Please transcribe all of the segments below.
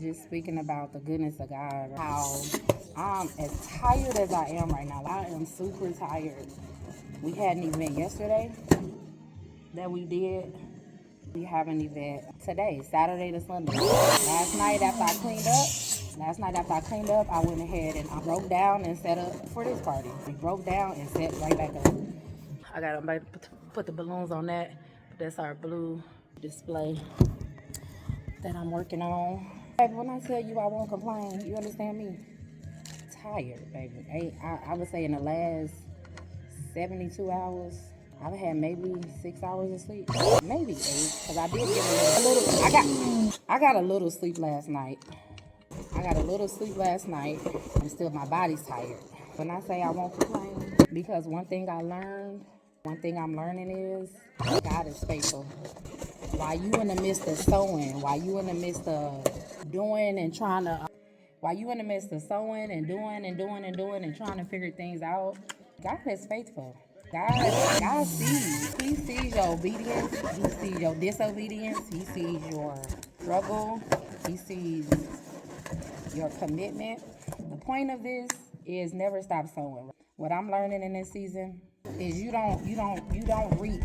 just speaking about the goodness of God, how I'm as tired as I am right now. I am super tired. We had an event yesterday that we did. We have an event today, Saturday to Sunday. Last night after I cleaned up, I went ahead and I broke down and set up for this party. We broke down and set right back up. I got to put the balloons on that. That's our blue display that I'm working on. Baby, when I tell you I won't complain, you understand me? Tired, baby. I would say in the last 72 hours, I've had maybe 6 hours of sleep, maybe 8, because I did get a little. I got a little sleep last night. And still my body's tired. When I say I won't complain, because one thing I'm learning is God is faithful. While you in the midst of sowing, while you in the midst of doing and trying to, while you in the midst of sowing and doing and trying to figure things out, God is faithful. God sees. He sees your obedience. He sees your disobedience. He sees your struggle. He sees your commitment. The point of this is never stop sowing. What I'm learning in this season is you don't reap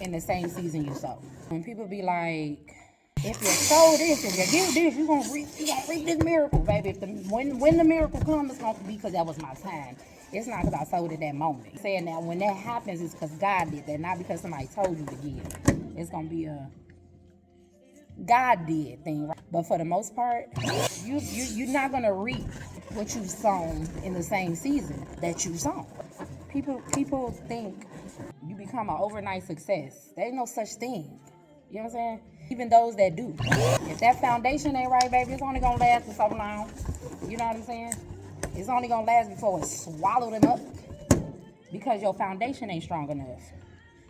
in the same season you sow. When people be like, if you sow this, if you give this, you're gonna reap this miracle, baby. When the miracle comes, it's gonna be because that was my time. It's not because I sowed at that moment. Saying that when that happens, it's because God did that, not because somebody told you to give. It's gonna be a God did thing, right? But for the most part, you're not gonna reap what you've sown in the same season that you sown. People think you become an overnight success. There ain't no such thing. You know what I'm saying? Even those that do. If that foundation ain't right, baby, it's only gonna last for so long. You know what I'm saying? It's only gonna last before it's swallowed them up because your foundation ain't strong enough.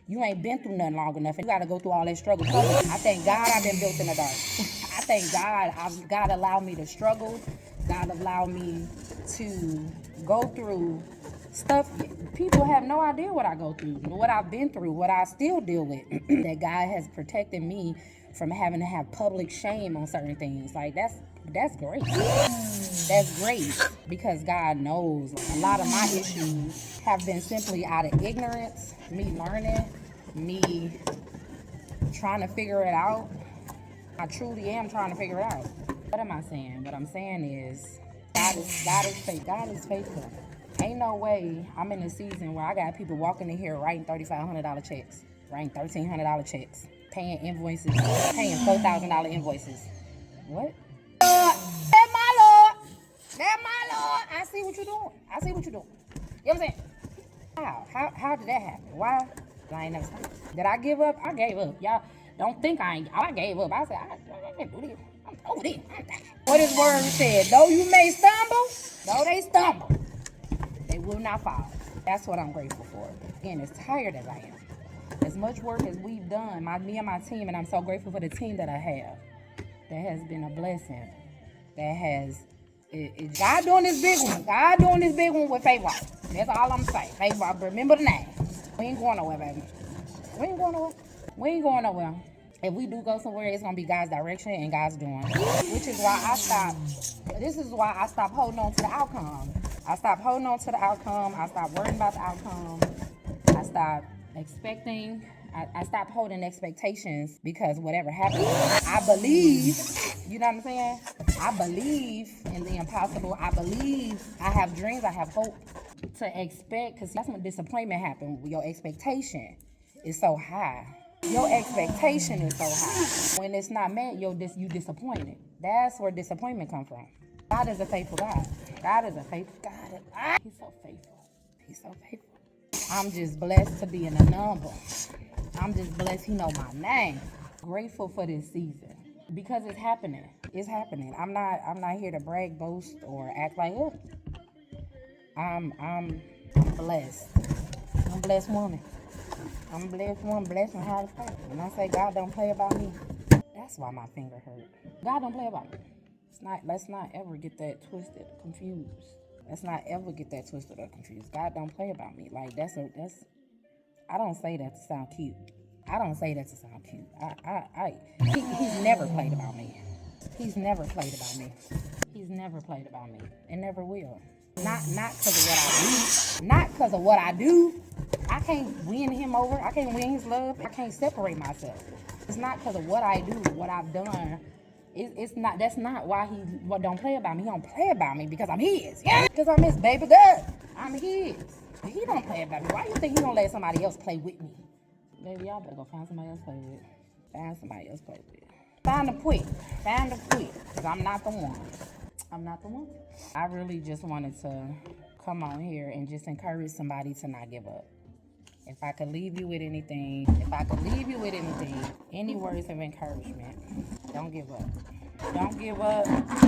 You ain't been through nothing long enough, and you gotta go through all that struggle. I thank God I've been built in the dark. I thank God God allowed me to struggle. God allowed me to go through stuff. People have no idea what I go through, what I've been through, what I still deal with. That God has protected me from having to have public shame on certain things. Like that's great. That's great because God knows a lot of my issues have been simply out of ignorance, me learning, me trying to figure it out. I truly am trying to figure it out. What am I saying? What I'm saying is God is faithful. God is faithful. Ain't no way I'm in a season where I got people walking in here writing $3,500 checks, writing $1,300 checks, paying invoices, paying $4,000 invoices. What? That's my Lord. That's my Lord. I see what you're doing. You know what I'm saying? How did that happen? Why? I ain't never stopped. Did I give up? I gave up. Y'all don't think I gave up. I said, I can't do this. I'm over this. What his word said, though you may stumble, though they stumble, they will not fall. That's what I'm grateful for. Again, as tired as I am, as much work as we've done, me and my team, and I'm so grateful for the team that I have. That has been a blessing. That has, God doing this big one. God doing this big one with Faith Walk. That's all I'm saying. Faith Walk, remember the name. We ain't going nowhere, baby. We ain't going nowhere. If we do go somewhere, it's gonna be God's direction and God's doing. Which is why this is why I stopped holding on to the outcome. I stopped worrying about the outcome. I stopped expecting. I stopped holding expectations because whatever happens, I believe, you know what I'm saying? I believe in the impossible. I believe I have dreams, I have hope to expect, because that's when disappointment happens. Your expectation is so high. Your expectation is so high. When it's not met, you disappointed. That's where disappointment comes from. God is a faithful God. God is a faithful God. He's so faithful. He's so faithful. I'm just blessed to be in the number. I'm just blessed he know my name. Grateful for this season because it's happening. It's happening. I'm not here to brag, boast, or act like it. I'm blessed. I'm a blessed woman. I'm a blessed woman, blessed and highly favored. When I say God don't play about me, that's why my finger hurt. God don't play about me. Let's not ever get that twisted, confused. Let's not ever get that twisted or confused. God don't play about me. Like that's I don't say that to sound cute. He's never played about me. He's never played about me. He's never played about me and never will. Not because of what I do. Not because of what I do. I can't win him over. I can't win his love. I can't separate myself. It's not because of what I do, what I've done. It's not. That's not why he don't play about me. He don't play about me because I'm his. Yeah, because I'm his baby girl. I'm his. He don't play about me. Why you think he gonna let somebody else play with me? Baby, y'all better go find somebody else to play with. Find somebody else to play with. Find them quick. Find them quick. Because I'm not the one. I'm not the one. I really just wanted to come on here and just encourage somebody to not give up. If I could leave you with anything, any words of encouragement, don't give up. Don't give up.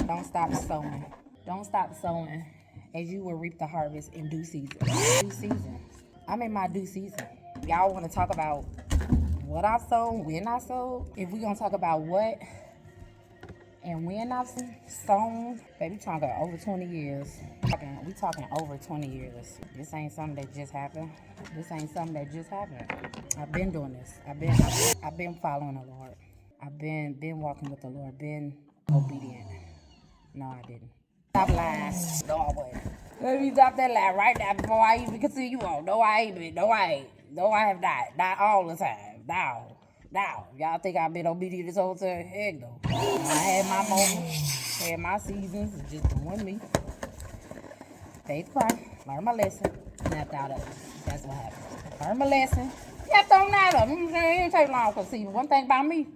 Don't stop sowing. Don't stop sowing, as you will reap the harvest in due season. Due season. I'm in my due season. Y'all want to talk about what I sold, when I sold? If we gonna talk about what and when I've sown, baby, we talking over 20 years. We talking over 20 years. This ain't something that just happened. I've been doing this. I've been following the Lord. I've been walking with the Lord. Been obedient. No, I didn't. Stop lying. No, I wasn't. Let me stop that lie right now before I even consider you on. No, I ain't. No, I have not. Not all the time. Now, y'all think I've been obedient this whole time? Heck no. I had my moments, had my seasons, just doing me. Faith cry, learn my lesson, snapped out of it. That's what happened. Learn my lesson, kept on out of it. It didn't take long, because see, one thing about me,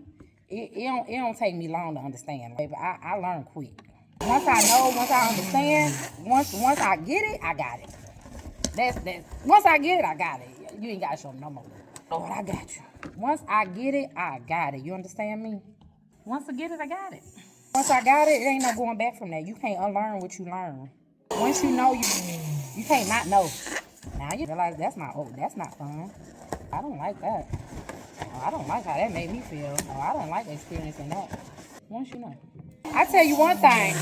it don't take me long to understand. Baby, I learn quick. Once I know, once I understand, once I get it, I got it. That's once I get it, I got it. You ain't got to show me no more. Lord, I got you. Once I get it, I got it. You understand me? Once I get it, I got it. Once I got it, it ain't no going back from that. You can't unlearn what you learn. Once you know, you can't not know. Now you realize that's not fun. I don't like that. I don't like how that made me feel. I don't like experiencing that. Once you know. I tell you one thing.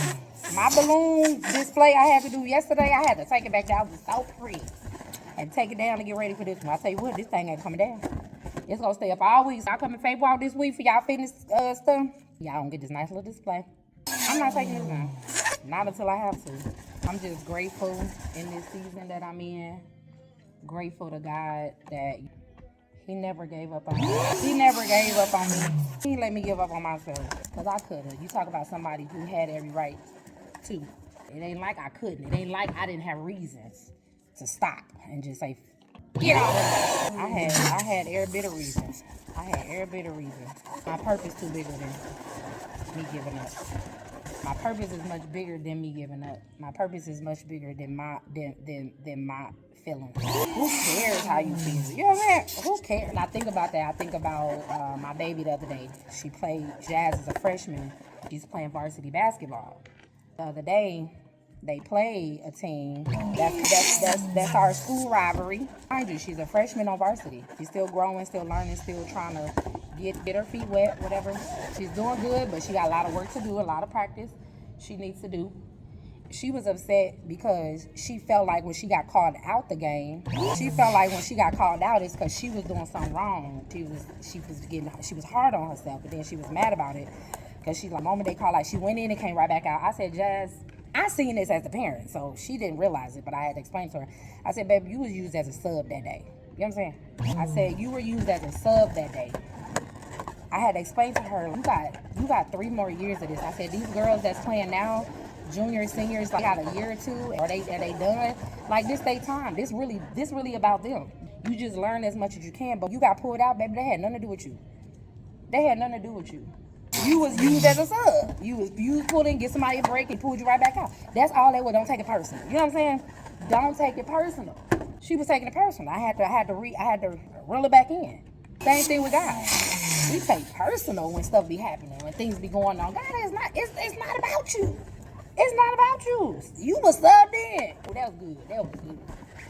My balloon display I had to do yesterday, I had to take it back down. It was so pretty. And take it down to get ready for this one. I tell you what, this thing ain't coming down. It's gonna stay up all week. So I come and Faith Walk this week for y'all fitness stuff. Y'all gonna get this nice little display. I'm not taking this down. Not until I have to. I'm just grateful in this season that I'm in. Grateful to God that He never gave up on me. He never gave up on me. He didn't let me give up on myself. Because I could've. You talk about somebody who had every right to. It ain't like I couldn't. It ain't like I didn't have reasons to stop and just say, get off. I had every bit of reason. My purpose too bigger than me giving up. My purpose is much bigger than me giving up. My purpose is much bigger than my feelings. Who cares how you feel? You know what I'm saying? Who cares? And I think about that. I think about my baby the other day. She played jazz as a freshman. She's playing varsity basketball. The other day, they played a team. That's our school rivalry. Mind you, she's a freshman on varsity. She's still growing, still learning, still trying to get her feet wet, whatever. She's doing good, but she got a lot of work to do, a lot of practice she needs to do. She was upset because she felt like when she got called out the game, she felt like when she got called out, it's because she was doing something wrong. She was hard on herself, but then she was mad about it because she's like, the moment they called out, she went in and came right back out. I said, Jazz, I seen this as a parent, so she didn't realize it, but I had to explain to her. I said, baby, you was used as a sub that day. You know what I'm saying? I said, you were used as a sub that day. I had to explain to her, you got 3 more years of this. I said, these girls that's playing now, juniors, seniors, like got a year or two, are they done? Like this they time. This really about them. You just learn as much as you can, but you got pulled out, baby. They had nothing to do with you. You was used as a sub. You was pulled in, get somebody a break, and pulled you right back out. That's all they were. Don't take it personal. You know what I'm saying? Don't take it personal. She was taking it personal. I had to reel it back in. Same thing with God. We take personal when stuff be happening, when things be going on. God is not. It's not about you. It's not about you. You was subbed in. Oh, that was good.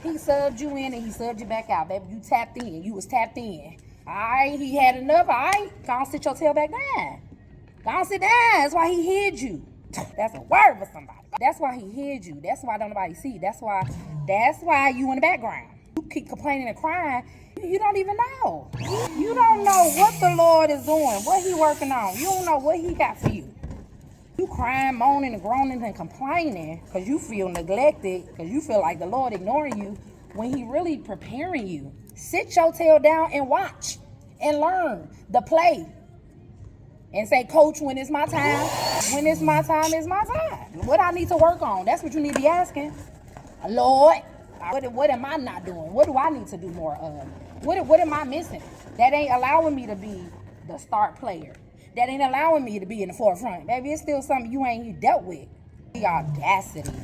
He subbed you in and he subbed you back out, baby. You tapped in. You was tapped in. All right, he had enough. All right, go on, sit your tail back down. Go on, sit down. That's why he hid you. That's a word for somebody. That's why he hid you. That's why don't nobody see. That's why you in the background. You keep complaining and crying. You don't even know. You don't know what the Lord is doing, what he working on. You don't know what he got for you. crying, moaning, and groaning, and complaining because you feel neglected, because you feel like the Lord ignoring you, when he really preparing you. Sit your tail down and watch and learn the play. And say, Coach, when it's my time, when it's my time, it's my time. What I need to work on, that's what you need to be asking. Lord, what am I not doing? What do I need to do more of? What am I missing? That ain't allowing me to be the star player. That ain't allowing me to be in the forefront. Baby, it's still something you ain't dealt with. The audacity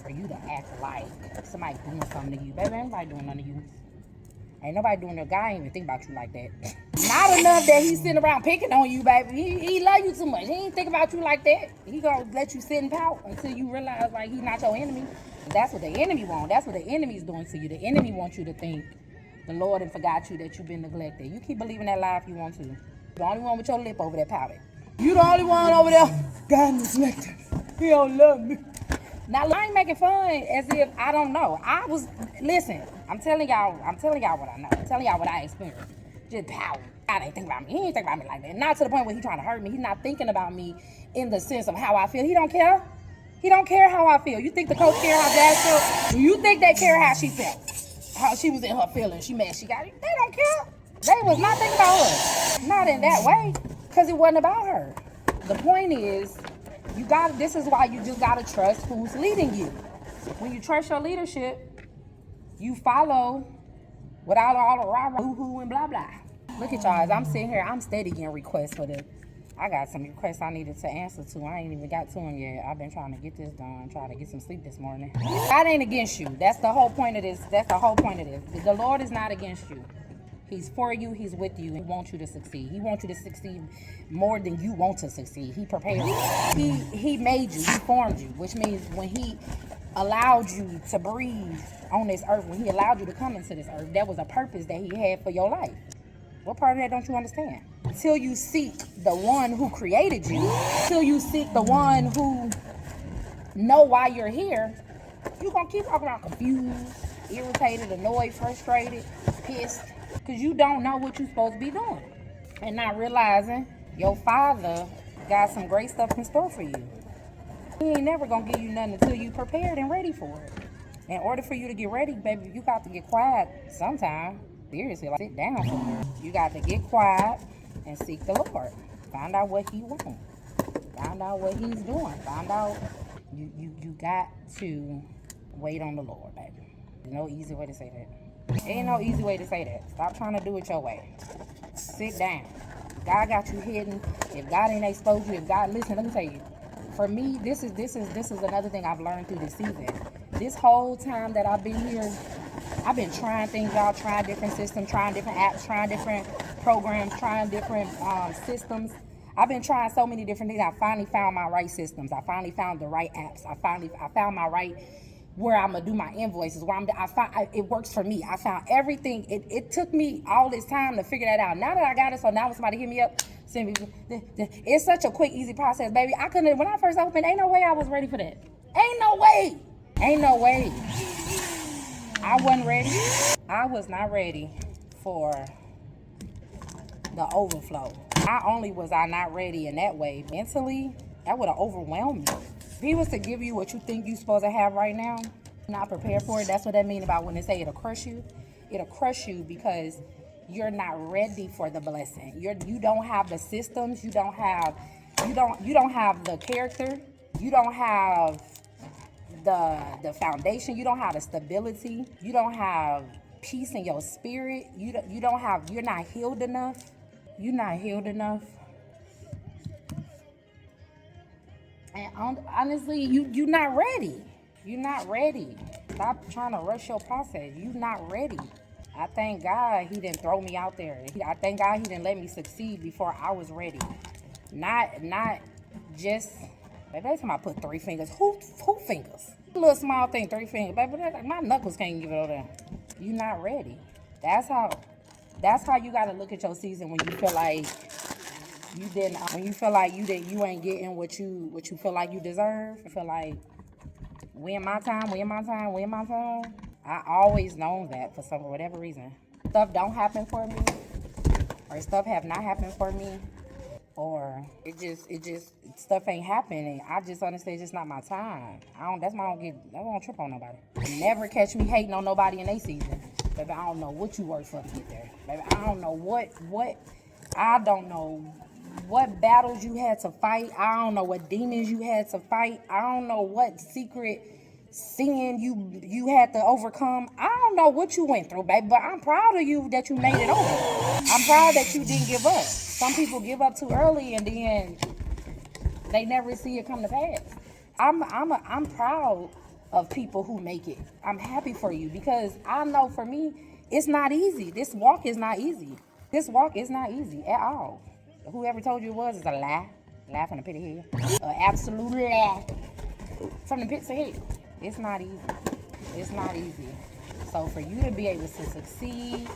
for you to act like somebody doing something to you. Baby, ain't nobody doing nothing to you. Ain't nobody doing that. God ain't even think about you like that. Not enough that he's sitting around picking on you, baby. He love you too much. He ain't think about you like that. He gonna let you sit and pout until you realize like he's not your enemy. That's what the enemy want. That's what the enemy's doing to you. The enemy wants you to think the Lord and forgot you, that you've been neglected. You keep believing that lie if you want to. You're the only one with your lip over there pouting. You the only one over there. God neglected. He don't love me. Now I ain't making fun as if I don't know. Listen, I'm telling y'all what I know. I'm telling y'all what I experienced. Just power. God ain't think about me. He ain't think about me like that. Not to the point where he's trying to hurt me. He's not thinking about me in the sense of how I feel. He don't care. He don't care how I feel. You think the coach care how Jazz felt? Do you think they care how she felt? How she was in her feelings. She mad she got it. They don't care. They was not thinking about her. Not in that way. Because it wasn't about her. The point is, this is why you just gotta trust who's leading you. When you trust your leadership, you follow without all the rah-rah, hoo-hoo, and blah blah. Look at y'all, as I'm sitting here, I'm steady getting requests for the. I got some requests I needed to answer to. I ain't even got to them yet. I've been trying to get this done, trying to get some sleep this morning. God ain't against you. That's the whole point of this. The Lord is not against you. He's for you. He's with you. He wants you to succeed. He wants you to succeed more than you want to succeed. He prepared you. He made you. He formed you, which means when he allowed you to breathe on this earth, when he allowed you to come into this earth, there was a purpose that he had for your life. What part of that don't you understand? Till you seek the one who created you, till you seek the one who know why you're here, you're going to keep walking around confused, irritated, annoyed, frustrated, pissed, because you don't know what you're supposed to be doing. And not realizing your father got some great stuff in store for you. He ain't never going to give you nothing until you prepared and ready for it. In order for you to get ready, baby, you got to get quiet sometime. Seriously, like sit down somewhere. You got to get quiet and seek the Lord. Find out what he wants. Find out what he's doing. Find out. You got to wait on the Lord, baby. There's no easy way to say that. Ain't no easy way to say that. Stop trying to do it your way. Sit down. God got you hidden. If God ain't exposed you, listen, let me tell you. For me, this is another thing I've learned through this season. This whole time that I've been here, I've been trying things out, trying different systems, trying different apps, trying different programs, trying different systems. I've been trying so many different things. I finally found my right systems. I finally found the right apps. I found my right where I'm gonna do my invoices. It works for me. I found everything. It took me all this time to figure that out. Now that I got it, so now when somebody hit me up, send me. It's such a quick, easy process, baby. I couldn't. When I first opened, ain't no way I was ready for that. Ain't no way. Ain't no way. I wasn't ready. I was not ready for the overflow. Not only was I not ready in that way, mentally, that would have overwhelmed me. If he was to give you what you think you're supposed to have right now, not prepared for it, that's what that means about when they say it'll crush you. It'll crush you because you're not ready for the blessing. You don't have the systems, you don't have the character, you don't have the foundation, you don't have the stability, you don't have peace in your spirit, you're not healed enough. You're not healed enough. And honestly, you're not ready. You're not ready. Stop trying to rush your process. You're not ready. I thank God he didn't throw me out there. I thank God he didn't let me succeed before I was ready. Not just, baby, every time I put 3 fingers, who fingers? A little small thing, 3 fingers. Baby, my knuckles can't give it over there. You're not ready. That's how you gotta look at your season when you feel like you didn't. When you feel like you ain't getting what you feel like you deserve. You feel like when my time. I always known that for whatever reason. Stuff don't happen for me, or stuff have not happened for me. or stuff ain't happening. I just understand it's just not my time. That's why I don't trip on nobody. Never catch me hating on nobody in their season. Baby, I don't know what you worked for to get there. Baby, I don't know I don't know what battles you had to fight. I don't know what demons you had to fight. I don't know what secret sin you had to overcome. I don't know what you went through, baby, but I'm proud of you that you made it over. I'm proud that you didn't give up. Some people give up too early and then they never see it come to pass. I'm proud of people who make it. I'm happy for you because I know for me, it's not easy. This walk is not easy. This walk is not easy at all. Whoever told you it was is a lie. Lie from the pit of hell. An absolute lie from the pits of hell. It's not easy. It's not easy. So for you to be able to succeed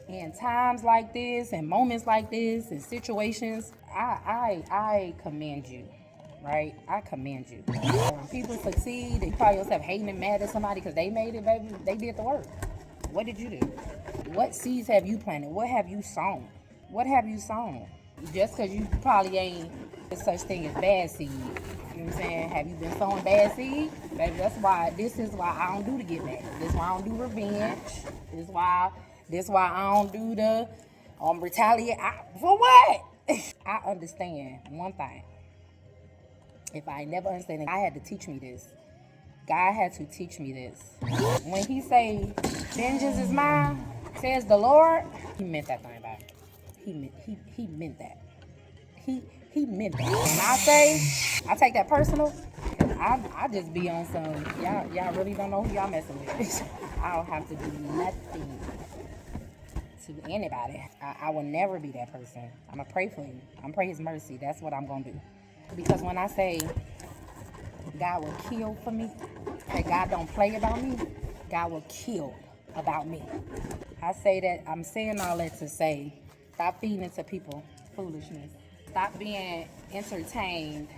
in times like this and moments like this and situations, I commend you. Right? I commend you. When people succeed, they call yourself hating and mad at somebody because they made it, baby. They did the work. What did you do? What seeds have you planted? What have you sown? What have you sown? Just because you probably ain't such thing as bad seed. You know what I'm saying? Have you been sowing bad seed? Baby, this is why I don't do the get back. This is why I don't do revenge. This is why I don't do the retaliate. For what? I understand one thing. If I never understand it, God had to teach me this. God had to teach me this. When he say, vengeance is mine, says the Lord, he meant that thing, baby. He meant that. He meant that. When I say, I take that personal, I just be on some, y'all really don't know who y'all messing with. I don't have to do nothing to anybody. I will never be that person. I'm going to pray for you. I'm going to pray his mercy. That's what I'm going to do. Because when I say God will kill for me, that God don't play about me, God will kill about me. I say that, I'm saying all that to say, stop feeding into people foolishness. Stop being entertained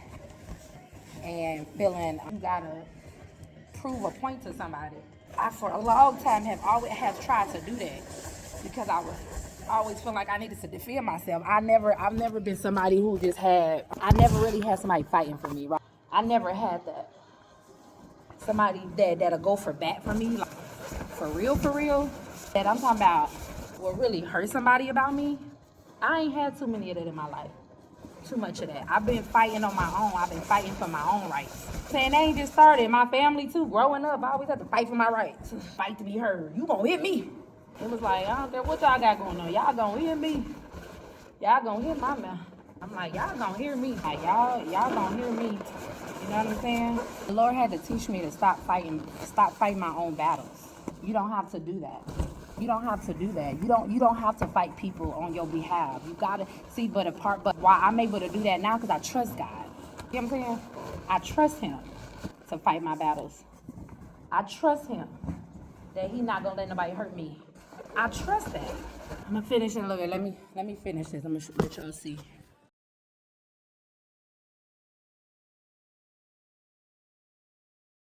and feeling you gotta prove a point to somebody. I, for a long time, have tried to do that because I always feel like I needed to defend myself. I've never been somebody who I never really had somebody fighting for me, right? I never had that. Somebody that'll go for bat for me, like for real, that I'm talking about will really hurt somebody about me. I ain't had too many of that in my life. Too much of that. I've been fighting on my own. I've been fighting for my own rights. Saying they ain't just started. My family too. Growing up, I always had to fight for my rights. Fight to be heard. You gonna hit me. It was like, I don't care what y'all got going on. Y'all gonna hear me. Y'all gonna hear my mouth. I'm like, y'all gonna hear me. Like, y'all gonna hear me. You know what I'm saying? The Lord had to teach me to stop fighting my own battles. You don't have to do that. You don't have to do that. You don't have to fight people on your behalf. You gotta see, but why I'm able to do that now, because I trust God. You know what I'm saying? I trust him to fight my battles. I trust him that he's not gonna let nobody hurt me. I trust that. I'm gonna finish in a little bit. Let me finish this. I'm gonna let y'all see.